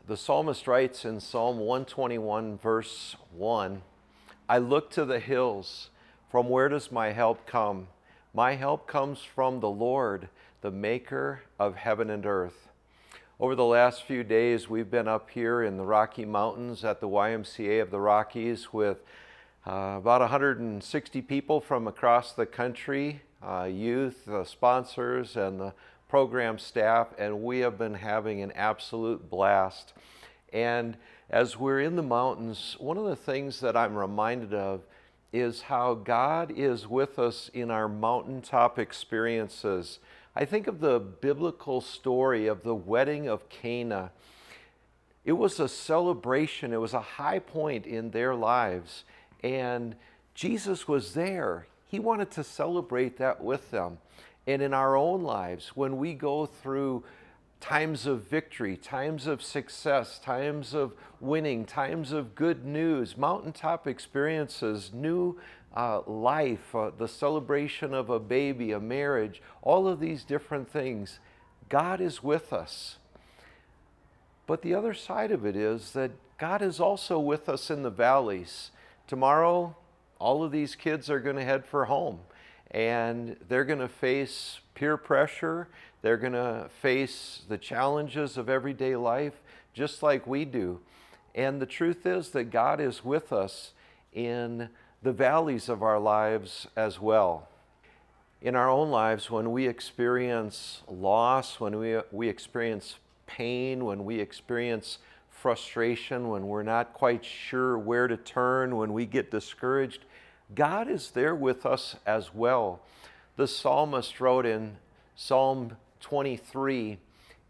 The psalmist writes in Psalm 121, verse 1, I look to the hills. From where does my help come? My help comes from the Lord, the maker of heaven and earth. Over the last few days, we've been up here in the Rocky Mountains at the YMCA of the Rockies with about 160 people from across the country, youth, sponsors, and the program staff, and we have been having an absolute blast. And as we're in the mountains, one of the things that I'm reminded of is how God is with us in our mountaintop experiences. I think of the biblical story of the wedding of Cana. It was a celebration, it was a high point in their lives, and Jesus was there. He wanted to celebrate that with them. And in our own lives, when we go through times of victory, times of success, times of winning, times of good news, mountaintop experiences, new life, the celebration of a baby, a marriage, all of these different things, God is with us. But the other side of it is that God is also with us in the valleys. Tomorrow, all of these kids are going to head for home. And they're going to face peer pressure. They're going to face the challenges of everyday life just like we do. And the truth is that God is with us in the valleys of our lives as well. In our own lives, when we experience loss, when we experience pain, when we experience frustration, when we're not quite sure where to turn, when we get discouraged, God is there with us as well. The psalmist wrote in Psalm 23,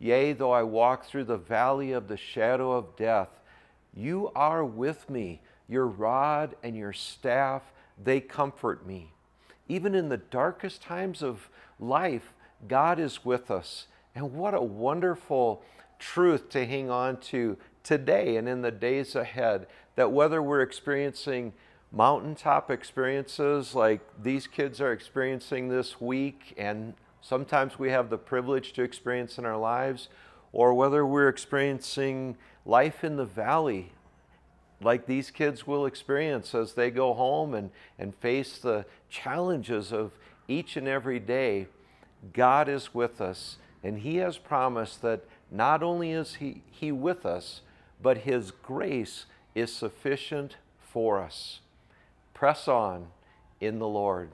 Yea, though I walk through the valley of the shadow of death, you are with me. Your rod and your staff, they comfort me. Even in the darkest times of life, God is with us. And what a wonderful truth to hang on to today and in the days ahead, that whether we're experiencing mountaintop experiences like these kids are experiencing this week, and sometimes we have the privilege to experience in our lives, or whether we're experiencing life in the valley like these kids will experience as they go home and face the challenges of each and every day, God is with us, and He has promised that not only is He with us, but His grace is sufficient for us. Press on in the Lord.